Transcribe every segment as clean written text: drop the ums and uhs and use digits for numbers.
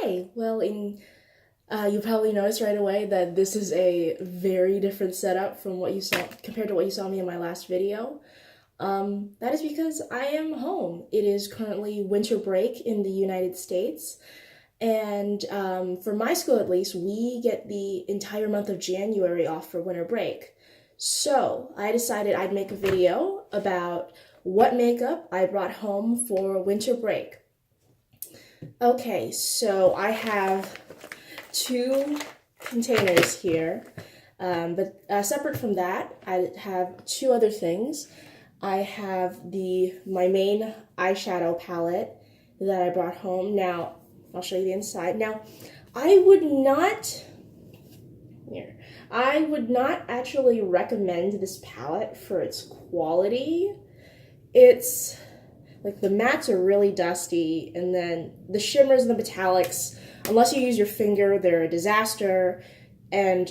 Hi! Well, you probably noticed right away that this is a very different setup from what you saw compared to what you saw me in my last video. That is because I am home. It is currently winter break in the United States, and for my school at least, we get the entire month of January off for winter break. So I decided I'd make a video about what makeup I brought home for winter break. Okay, so I have two containers here, but separate from that, I have two other things. I have my main eyeshadow palette that I brought home. Now, I'll show you the inside. Now, I would not actually recommend this palette for its quality. It's like the mattes are really dusty, and then the shimmers and the metallics, unless you use your finger, they're a disaster. And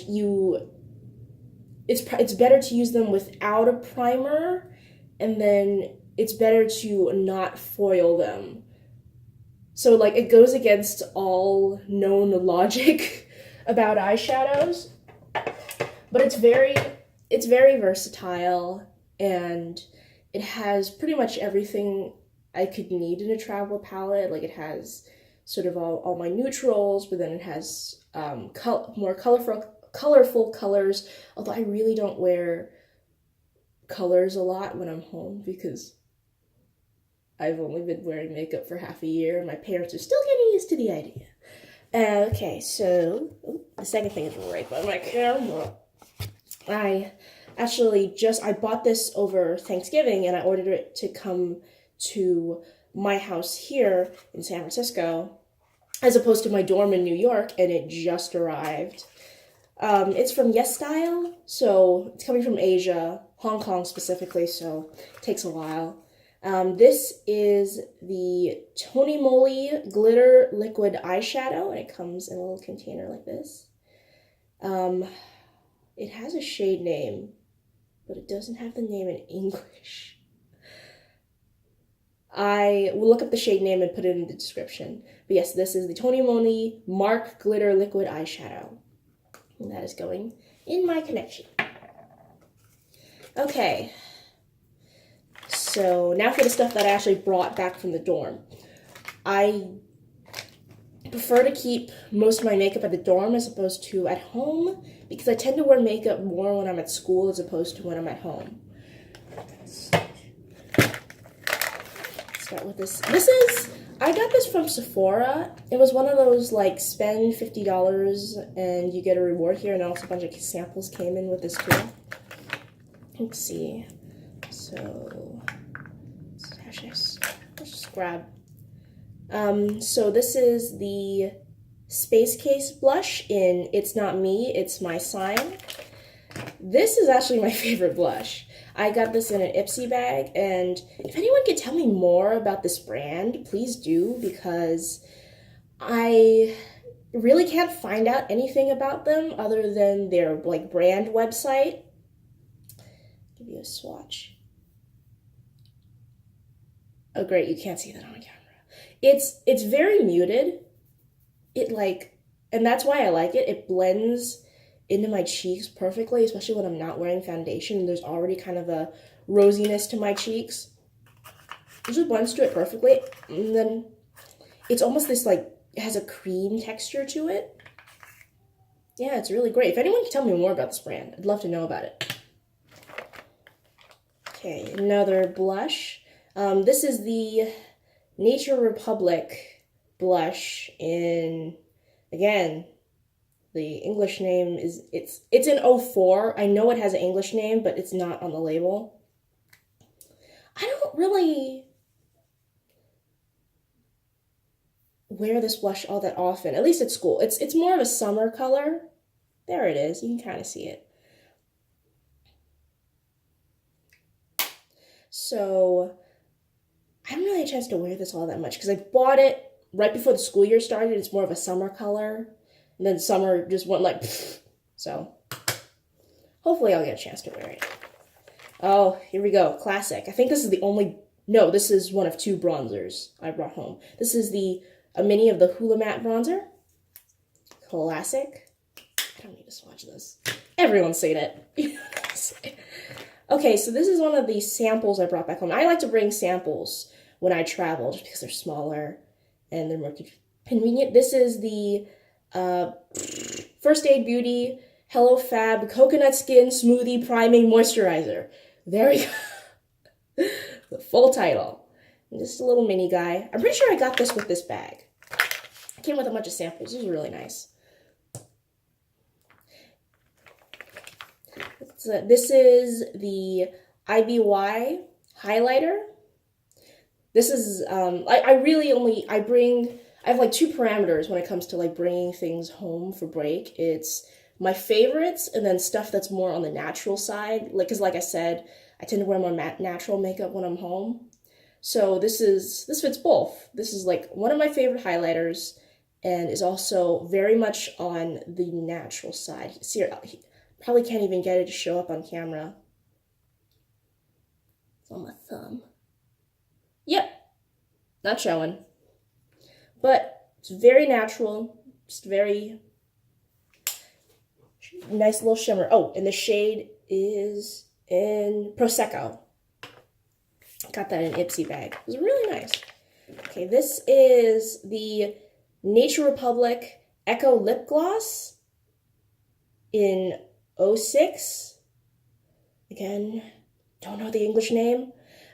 it's better to use them without a primer, and then it's better to not foil them. So like it goes against all known logic about eyeshadows, but it's very versatile, and it has pretty much everything I could need in a travel palette. Like it has sort of all my neutrals, but then it has more colorful colors, although I really don't wear colors a lot when I'm home because I've only been wearing makeup for half a year and my parents are still getting used to the idea. Okay, so the second thing is right by my camera. I bought this over Thanksgiving, and I ordered it to come to my house here in San Francisco as opposed to my dorm in New York, and it just arrived. It's from YesStyle, so it's coming from Asia, Hong Kong specifically, so it takes a while. This is the Moly Glitter Liquid Eyeshadow, and it comes in a little container like this. It has a shade name, but it doesn't have the name in English. I will look up the shade name and put it in the description. But yes, this is the Moly Mark Glitter Liquid Eyeshadow. And that is going in my connection. Okay. So now for the stuff that I actually brought back from the dorm. I prefer to keep most of my makeup at the dorm as opposed to at home because I tend to wear makeup more when I'm at school as opposed to when I'm at home. Start with this. I got this from Sephora. It was one of those like spend $50 and you get a reward here, and also a bunch of samples came in with this too. Let's see. So let's just grab. So this is the Space Case blush in It's Not Me, It's My Sign. This is actually my favorite blush. I got this in an Ipsy bag, and if anyone could tell me more about this brand, please do, because I really can't find out anything about them other than their like brand website. Give you a swatch. Oh great, you can't see that on camera. It's very muted. And that's why I like it. It blends into my cheeks perfectly, especially when I'm not wearing foundation. There's already kind of a rosiness to my cheeks. It just blends to it perfectly. And then it's almost this like, it has a cream texture to it. Yeah, it's really great. If anyone can tell me more about this brand, I'd love to know about it. Okay, another blush. This is the Nature Republic blush in, again, the English name is, it's in 04. I know it has an English name, but it's not on the label. I don't really wear this blush all that often, at least at school. It's more of a summer color. There it is. You can kind of see it. So I haven't really had a chance to wear this all that much because I bought it right before the school year started. It's more of a summer color. And then summer just went like, pfft. So hopefully I'll get a chance to wear it. Oh, here we go. Classic. I think this is the only, no, this is one of two bronzers I brought home. This is the a mini of the Hoola Matte Bronzer. Classic. I don't need to swatch this. Everyone's seen it. Okay, so this is one of the samples I brought back home. I like to bring samples when I travel just because they're smaller and they're more convenient. This is the First Aid Beauty Hello Fab Coconut Skin Smoothie Priming Moisturizer. There we go. The full title. And just a little mini guy. I'm pretty sure I got this with this bag. It came with a bunch of samples. This was really nice. This is the IBY Highlighter. This is, I have like two parameters when it comes to like bringing things home for break. It's my favorites and then stuff that's more on the natural side. Like, cause like I said, I tend to wear more natural makeup when I'm home. So this fits both. This is like one of my favorite highlighters and is also very much on the natural side. See, probably can't even get it to show up on camera. It's on my thumb. Yep, not showing. But it's very natural, just very nice little shimmer. Oh, and the shade is in Prosecco. Got that in an Ipsy bag. It was really nice. Okay, this is the Nature Republic Echo Lip Gloss in 06. Again, don't know the English name,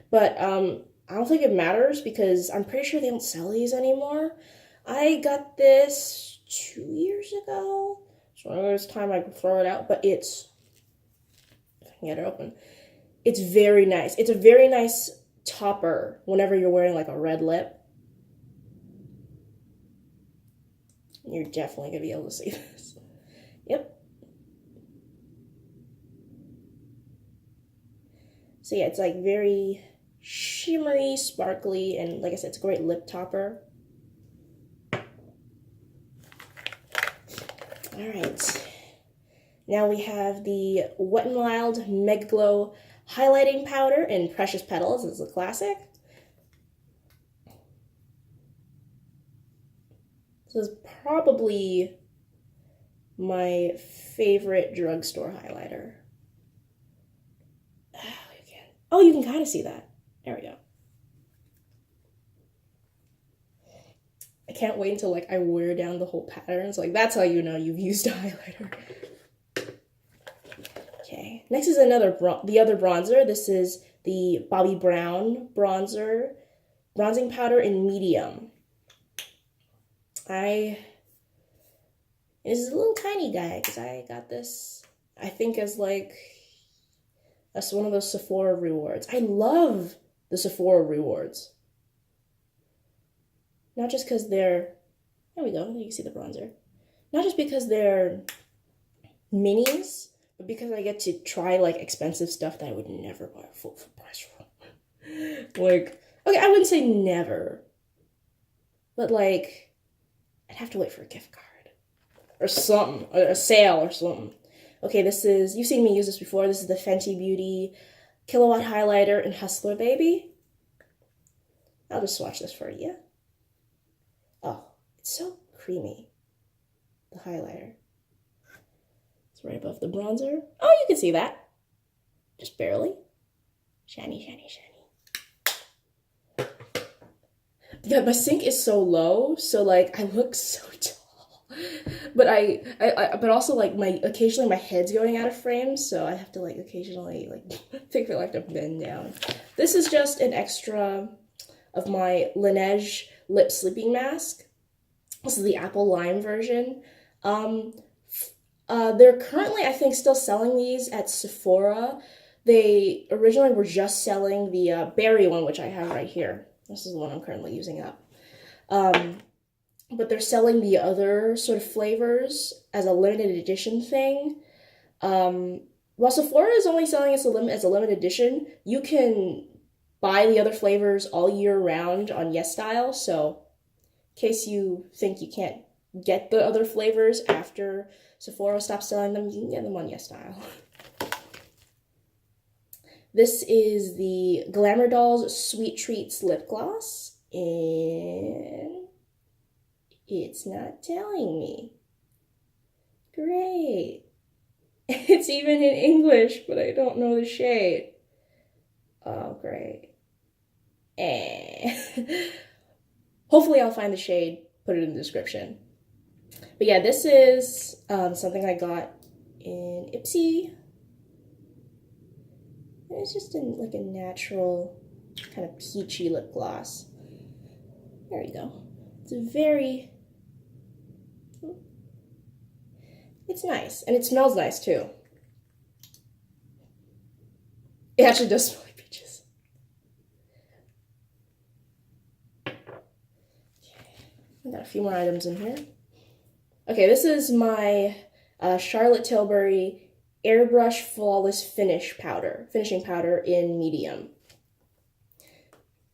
but I don't think it matters because I'm pretty sure they don't sell these anymore. I got this 2 years ago, so I know it's time I can throw it out, but it's, if I can get it open, it's very nice. It's a very nice topper whenever you're wearing like a red lip. You're definitely gonna be able to see this. Yep. So yeah, it's like very shimmery, sparkly, and like I said, it's a great lip topper. All right. Now we have the Wet n Wild Megaglo Highlighting Powder in Precious Petals. This is a classic. This is probably my favorite drugstore highlighter. Oh, you can kind of see that. There we go. I can't wait until like I wear down the whole pattern. So like that's how you know you've used a highlighter. Okay, next is the other bronzer. This is the Bobbi Brown bronzing powder in medium. This is a little tiny guy because I got this, I think, as like that's one of those Sephora rewards. I love the Sephora rewards. Not just because they're, there we go, you can see the bronzer. Not just because they're minis, but because I get to try like expensive stuff that I would never buy a full price for. Like, okay, I wouldn't say never, but like, I'd have to wait for a gift card or something, or a sale or something. Okay, this is, you've seen me use this before. This is the Fenty Beauty Kilowatt Highlighter in Hustler Baby. I'll just swatch this for you. Oh, it's so creamy, the highlighter. It's right above the bronzer. Oh, you can see that. Just barely. Shiny, shiny, shiny. Yeah, my sink is so low, so like I look so tall. But but also like occasionally my head's going out of frame, so I have to like occasionally like think I like to bend down. This is just an extra of my Laneige lip sleeping mask. This is the apple lime version. They're currently, I think, still selling these at Sephora. They originally were just selling the berry one, which I have right here. This is the one I'm currently using up. But they're selling the other sort of flavors as a limited edition thing. While Sephora is only selling as a limited edition, you can buy the other flavors all year round on YesStyle. So in case you think you can't get the other flavors after Sephora stops selling them, you can get them on YesStyle. This is the Glamour Dolls Sweet Treats Lip Gloss in It's not telling me. Great. It's even in English, but I don't know the shade. Oh, great. Hopefully I'll find the shade, put it in the description. But yeah, this is something I got in Ipsy. It's just like a natural kind of peachy lip gloss. There you go. It's it's nice, and it smells nice too. It actually does smell like peaches. Okay. I got a few more items in here. Okay, this is my Charlotte Tilbury Airbrush Flawless finishing powder in medium.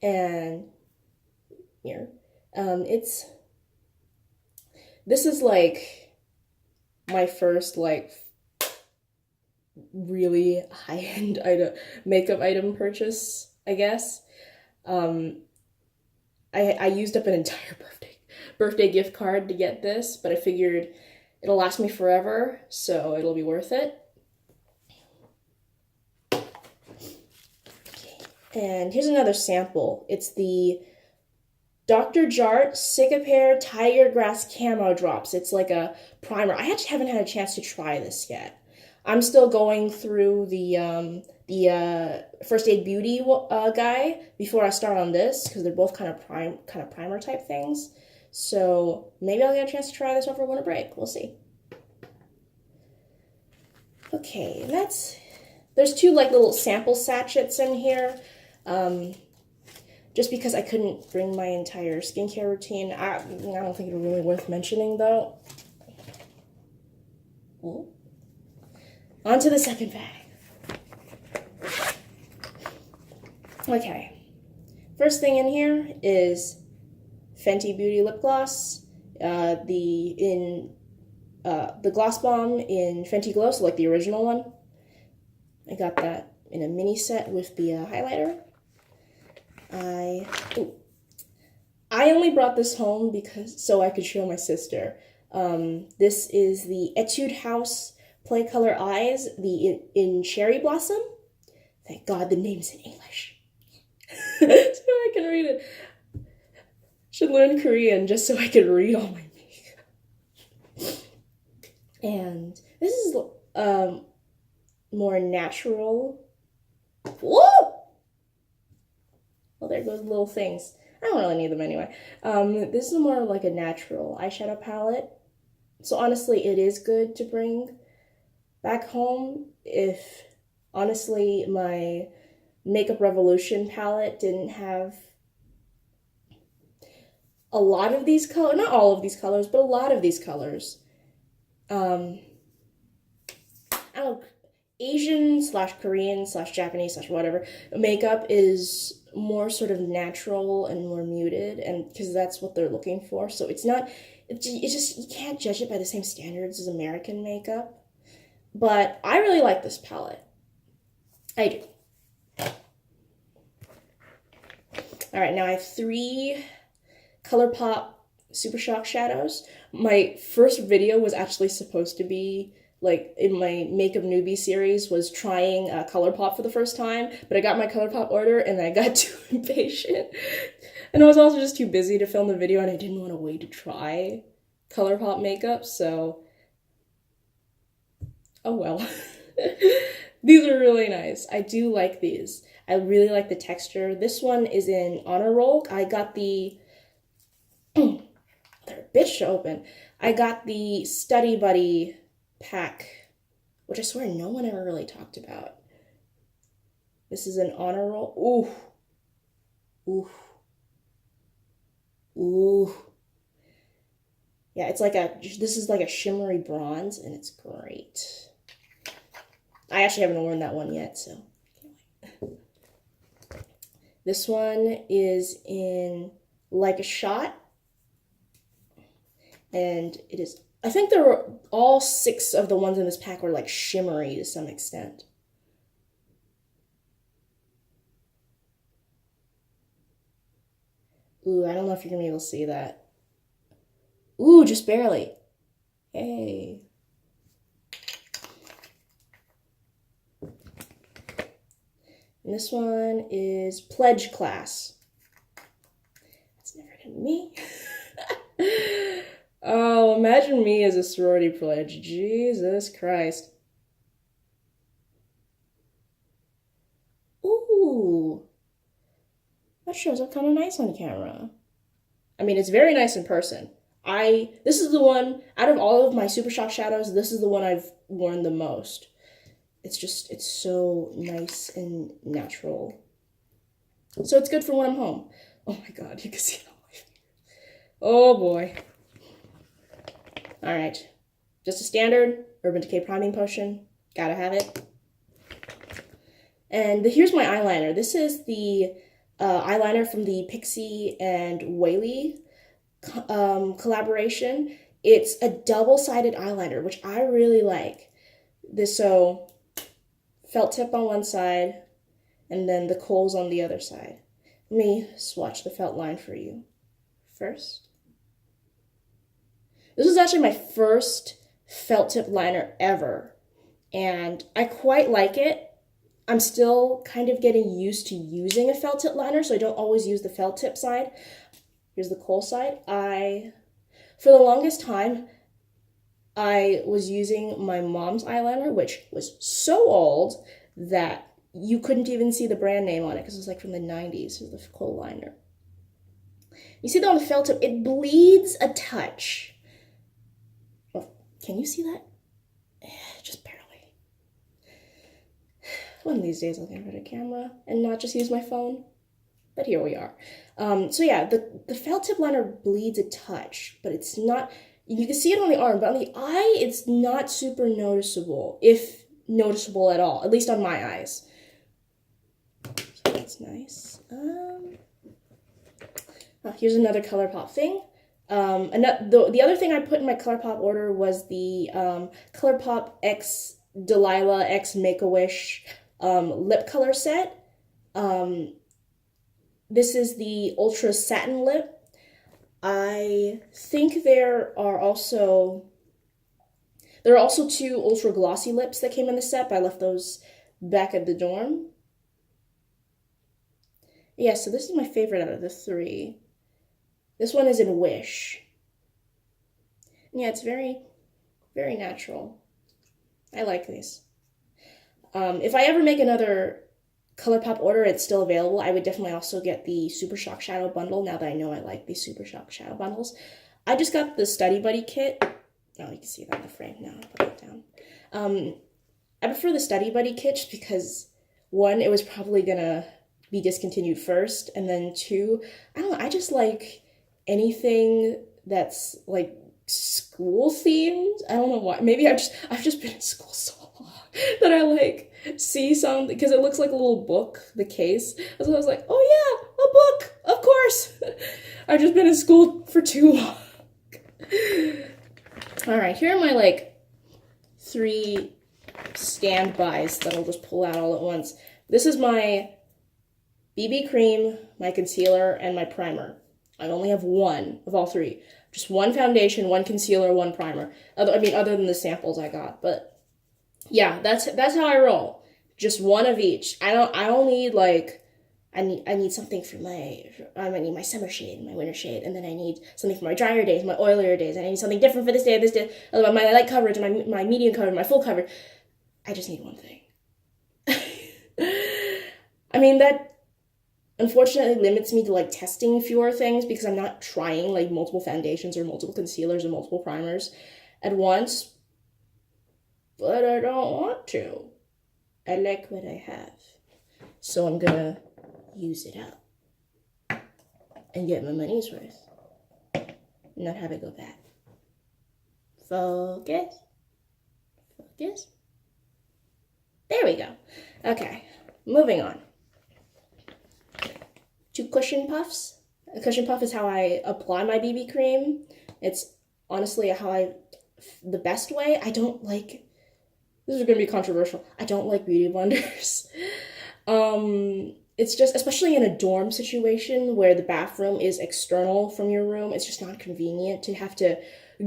And here, this is like my first like really high-end makeup item purchase, I guess. I used up an entire birthday gift card to get this, but I figured it'll last me forever, so it'll be worth it. Okay. And here's another sample. It's the Dr. Jart Cicapair Tiger Grass Camo Drops. It's like a primer. I actually haven't had a chance to try this yet. I'm still going through the First Aid Beauty guy before I start on this, because they're both kind of primer type things. So maybe I'll get a chance to try this over winter break. We'll see. Okay, there's two like little sample sachets in here. Just because I couldn't bring my entire skincare routine. I don't think it's really worth mentioning though. Oh. On to the second bag. Okay. First thing in here is Fenty Beauty lip gloss. The gloss bomb in Fenty Glow, so like the original one. I got that in a mini set with the highlighter. I only brought this home so I could show my sister. This is the Etude House Play Color Eyes, in Cherry Blossom. Thank God the name's in English. So I can read it. Should learn Korean just so I can read all my makeup. And this is more natural. Whoa! Well, there goes little things. I don't really need them anyway. This is more like a natural eyeshadow palette. So honestly, it is good to bring back home if, honestly, my Makeup Revolution palette didn't have a lot of these colors. Not all of these colors, but a lot of these colors. Asian / Korean / Japanese / whatever makeup is more sort of natural and more muted, and because that's what they're looking for. So it's just, you can't judge it by the same standards as American makeup. But I really like this palette. I do. All right, now I have 3 Colourpop Super Shock shadows. My first video was actually supposed to be, like, in my Makeup Newbie series, was trying Colourpop for the first time, but I got my Colourpop order and I got too impatient. And I was also just too busy to film the video, and I didn't want to wait to try Colourpop makeup, so oh well. These are really nice. I do like these. I really like the texture. This one is in Honor Roll. I got the... they're a bitch to open. I got the Study Buddy pack, which I swear no one ever really talked about. This is an Honor Roll. Ooh. Ooh. Ooh. Yeah, it's like this is like a shimmery bronze, and it's great. I actually haven't worn that one yet, so can't wait. This one is in Like a Shot, and it is, I think there were all 6 of the ones in this pack were like shimmery to some extent. Ooh, I don't know if you're gonna be able to see that. Ooh, just barely. Hey. And this one is Pledge Class. That's never gonna be me. Oh, imagine me as a sorority pledge. Jesus Christ. Ooh. That shows up kind of nice on camera. I mean, it's very nice in person. This is the one, out of all of my Super Shock shadows, this is the one I've worn the most. It's so nice and natural. So it's good for when I'm home. Oh my god, you can see it on my fingers. Oh boy. Alright. Just a standard Urban Decay priming potion. Gotta have it. And here's my eyeliner. This is the eyeliner from the Pixie and Whaley collaboration. It's a double-sided eyeliner, which I really like. So felt tip on one side, and then the coals on the other side. Let me swatch the felt line for you first. This was actually my first felt tip liner ever, and I quite like it. I'm still kind of getting used to using a felt tip liner, so I don't always use the felt tip side. Here's the kohl side. For the longest time, I was using my mom's eyeliner, which was so old that you couldn't even see the brand name on it because it was like from the 90s, the kohl liner. You see that on the felt tip, it bleeds a touch. Oh, can you see that? Just barely. One of these days I'll get rid of camera and not just use my phone. But here we are. So yeah, the felt tip liner bleeds a touch, but it's not, you can see it on the arm, but on the eye, it's not super noticeable, if noticeable at all, at least on my eyes. So that's nice. Here's another Colourpop thing. The other thing I put in my Colourpop order was the Colourpop X Delilah X Make-A-Wish lip color set. This is the Ultra Satin Lip. I think there are also two Ultra Glossy lips that came in the set, but I left those back at the dorm. Yeah, so this is my favorite out of the three. This one is in Wish. Yeah, it's very, very natural. I like these. If I ever make another Colourpop order, it's still available. I would definitely also get the Super Shock Shadow bundle now that I know I like these Super Shock Shadow bundles. I just got the Study Buddy kit. Oh, you can see that in the frame now. I'll put that down. I prefer the Study Buddy kit just because, one, it was probably gonna be discontinued first, and then two, I don't know, I just like anything that's like school themed. I don't know why. Maybe I've just been in school so long that I like see some, because it looks like a little book, the case. So I was like, oh yeah, a book, of course. I've just been in school for too long. All right, here are my like 3 standbys that I'll just pull out all at once. This is my BB cream, my concealer, and my primer. I only have one of all 3. Just one foundation, one concealer, one primer. Other than the samples I got, but yeah, that's how I roll. Just one of each. I don't need like, I need something for I need my summer shade, my winter shade, and then I need something for my drier days, my oilier days. I need something different for this day. My light coverage, my medium coverage, my full coverage. I just need one thing. I mean, that unfortunately limits me to like testing fewer things because I'm not trying like multiple foundations or multiple concealers or multiple primers at once. But I don't want to. I like what I have. So I'm gonna use it up and get my money's worth. Not have it go bad. Focus. Focus. There we go. Okay, moving on. 2 cushion puffs. A cushion puff is how I apply my BB cream. It's honestly the best way. I don't like, this is going to be controversial, I don't like beauty blenders. it's just, especially in a dorm situation where the bathroom is external from your room, it's just not convenient to have to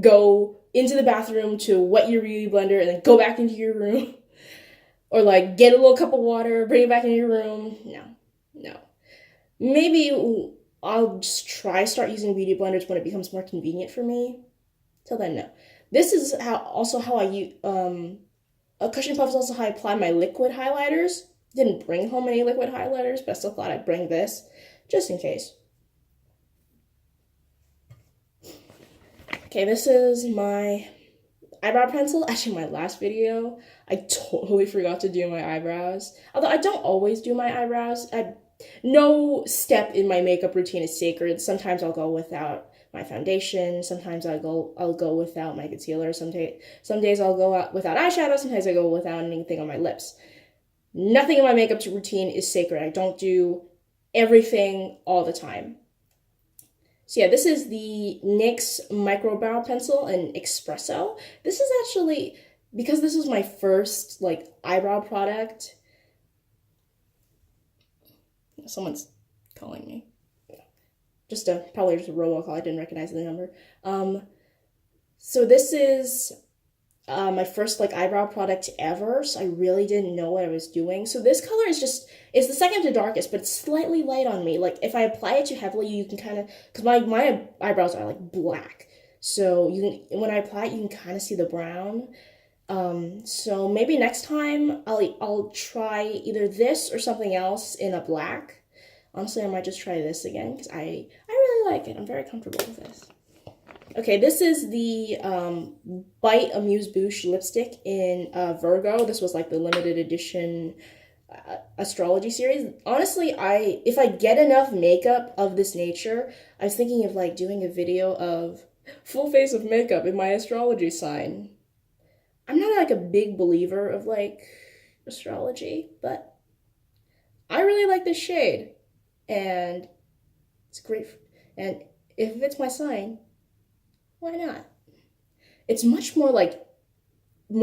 go into the bathroom to wet your beauty blender and then go back into your room. Or like get a little cup of water, bring it back into your room. No. Maybe I'll just start using beauty blenders when it becomes more convenient for me. Till then, no. This is how I use, a cushion puff is also how I apply my liquid highlighters. Didn't bring home any liquid highlighters, but I still thought I'd bring this, just in case. Okay, this is my eyebrow pencil. Actually, my last video, I totally forgot to do my eyebrows. Although I don't always do my eyebrows. No step in my makeup routine is sacred. Sometimes I'll go without my foundation. Sometimes I'll go without my concealer. Some days I'll go out without eyeshadow. Sometimes I go without anything on my lips. Nothing in my makeup routine is sacred. I don't do everything all the time. So yeah, this is the NYX Micro Brow Pencil in Espresso. This is actually, because this was my first like eyebrow product. Someone's calling me. Probably just a robocall. I didn't recognize the number. So this is my first like eyebrow product ever, so I really didn't know what I was doing. So this color is it's the second to darkest, but it's slightly light on me. Like if I apply it too heavily, you can kind of, because my eyebrows are like black, so when I apply it, you can kind of see the brown. So maybe next time I'll try either this or something else in a black. Honestly, I might just try this again because I really like it. I'm very comfortable with this. Okay, this is the Bite Amuse Bouche lipstick in Virgo. This was like the limited edition astrology series. Honestly, if I get enough makeup of this nature, I was thinking of like doing a video of full face of makeup in my astrology sign. I'm not like a big believer of like astrology, but I really like this shade. And it's great. And if it's my sign, why not? It's much more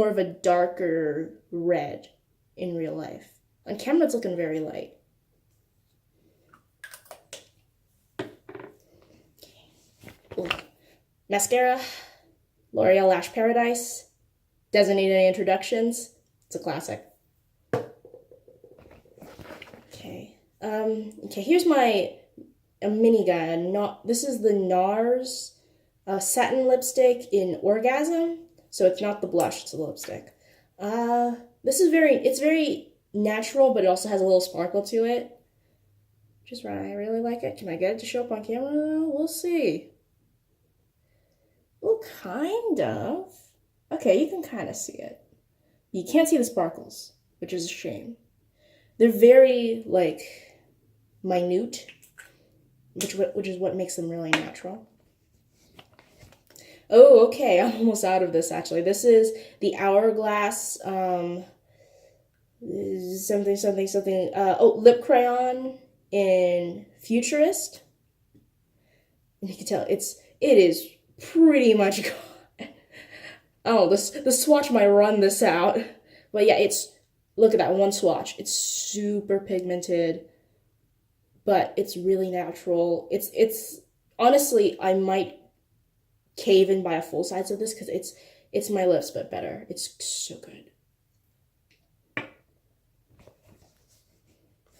of a darker red in real life. On camera, it's looking very light. Ooh. Mascara, L'Oreal Lash Paradise. Doesn't need any introductions. It's a classic. Okay, here's a mini guy. This is the NARS satin lipstick in Orgasm. So it's not the blush, it's the lipstick. It's very natural, but it also has a little sparkle to it. Which is right, I really like it. Can I get it to show up on camera? We'll see. Well, kind of. Okay, you can kind of see it. You can't see the sparkles, which is a shame. They're very, like, minute, which is what makes them really natural. Oh, okay, I'm almost out of this, actually. This is the Hourglass, lip crayon in Futurist. And you can tell it is pretty much gone. Oh, the swatch might run this out. But yeah, look at that one swatch. It's super pigmented, but it's really natural. It's honestly, I might cave and buy a full size of this because it's my lips, but better. It's so good.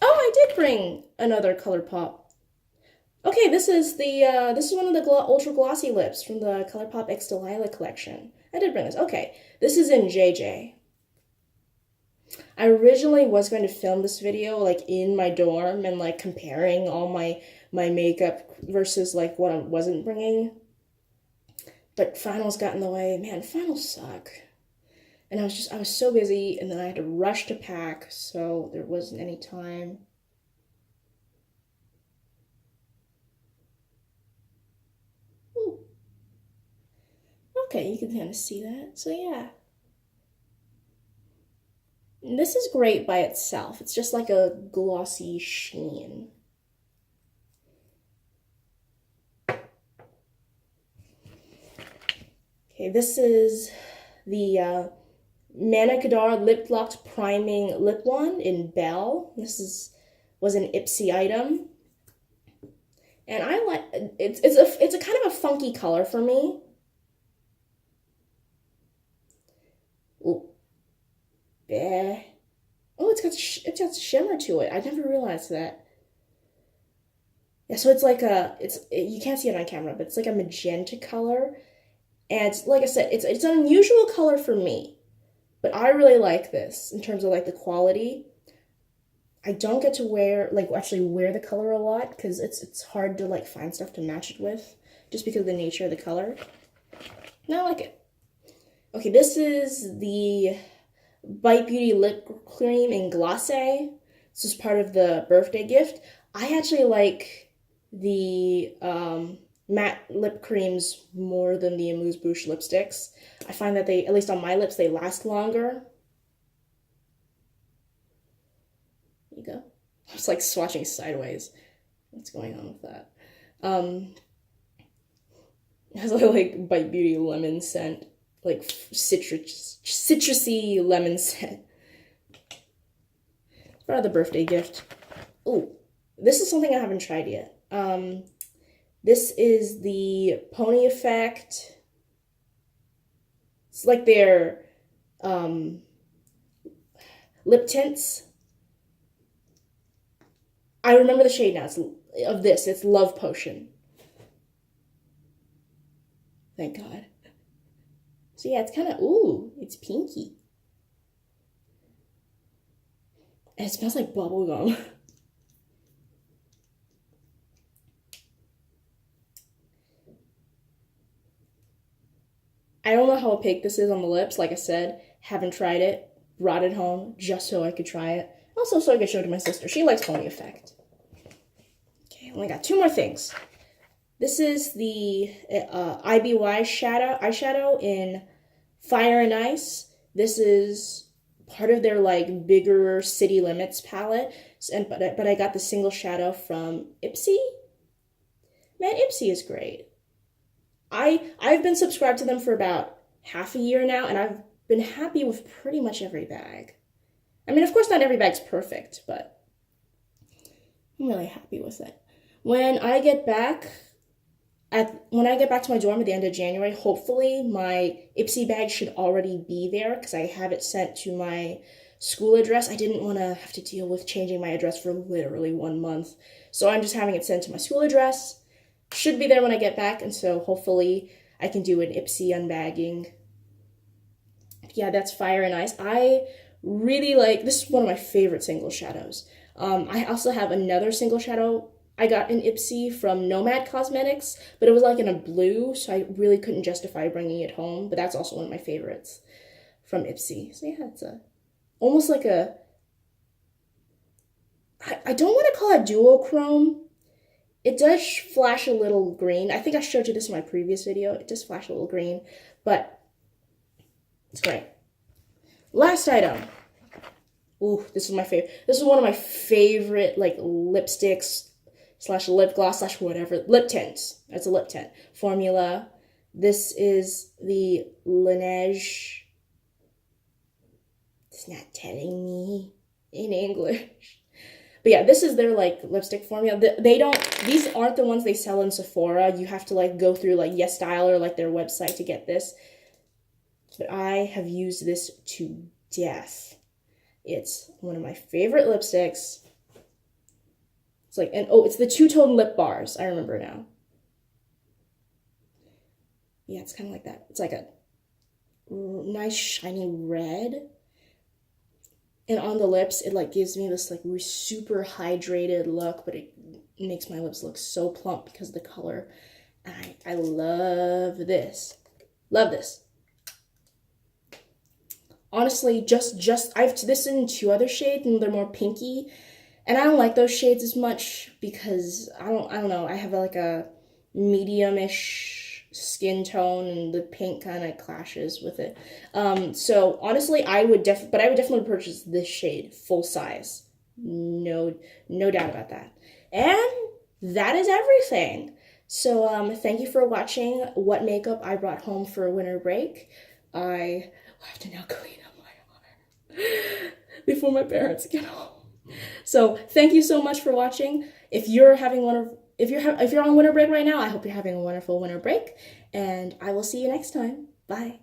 Oh, I did bring another Colourpop. Okay, this is one of the ultra glossy lips from the Colourpop X Delilah collection. I did bring this. Okay, this is in JJ. I originally was going to film this video like in my dorm and like comparing all my makeup versus like what I wasn't bringing. But finals got in the way. Man, finals suck. And I was so busy, and then I had to rush to pack, so there wasn't any time. Ooh. Okay, you can kind of see that. So yeah. And this is great by itself. It's just like a glossy sheen. Okay, this is the Manna Kadar Lip Locked Priming Lip Wand in Belle. This is was an Ipsy item. And I like it's a kind of a funky color for me. Ooh. Yeah. Oh, it's got shimmer to it. I never realized that. Yeah, so it's like you can't see it on camera, but it's like a magenta color. And like I said, it's an unusual color for me. But I really like this in terms of like the quality. I don't get to actually wear the color a lot because it's hard to like find stuff to match it with just because of the nature of the color. And I like it. Okay, this is the Bite Beauty lip cream in Glacé. This is part of the birthday gift. I actually like the matte lip creams more than the Amuse Bouche lipsticks. I find that they, at least on my lips, they last longer. There you go. I was like swatching sideways. What's going on with that? It has like Bite Beauty lemon scent, like citrusy lemon scent. It's part of the birthday gift. Oh, this is something I haven't tried yet. This is the Pony Effect. It's like their lip tints. I remember the shade now. It's Love Potion. Thank God. So yeah, it's kind of, ooh, it's pinky. And it smells like bubble gum. I don't know how opaque this is on the lips. Like I said, haven't tried it. Brought it home just so I could try it. Also so I could show it to my sister. She likes Pony Effect. Okay, only got two more things. This is the IBY eyeshadow in Fire and Ice. This is part of their like bigger City Limits palette. But I got the single shadow from Ipsy. Man, Ipsy is great. I've been subscribed to them for about half a year now, and I've been happy with pretty much every bag. I mean, of course, not every bag's perfect, but I'm really happy with it. When I get back to my dorm at the end of January, hopefully my Ipsy bag should already be there because I have it sent to my school address. I didn't want to have to deal with changing my address for literally 1 month, so I'm just having it sent to my school address. Should be there when I get back, and so hopefully I can do an Ipsy unbagging. Yeah, that's Fire and Ice. I really like, this is one of my favorite single shadows. I also have another single shadow I got in Ipsy from Nomad Cosmetics, but it was like in a blue, so I really couldn't justify bringing it home, but that's also one of my favorites from Ipsy. So yeah, it's almost like I don't want to call it duochrome. It does flash a little green. I think I showed you this in my previous video. It does flash a little green, but it's great. Last item. Ooh, this is my favorite. This is one of my favorite like lipsticks / lip gloss / whatever. Lip tints. That's a lip tint. Formula. This is the Laneige. It's not telling me in English. But yeah, this is their like lipstick formula. These aren't the ones they sell in Sephora. You have to like go through like Yes Style or like their website to get this. But I have used this to death. It's one of my favorite lipsticks. It's like, and oh, it's the two-tone lip bars. I remember now. Yeah, it's kind of like that. It's like a nice shiny red. And on the lips, it like gives me this like super hydrated look, but it makes my lips look so plump because of the color. And I love this. Love this. Honestly, I have this in 2 other shades, and they're more pinky. And I don't like those shades as much because I don't know. I have like a medium-ish skin tone, and the pink kind of clashes with it. So honestly, I would definitely purchase this shade full size. No doubt about that. And that is everything. So thank you for watching what makeup I brought home for winter break. I have to now clean up my hair before my parents get home. So thank you so much for watching. If you're having if you're on winter break right now, I hope you're having a wonderful winter break, and I will see you next time. Bye.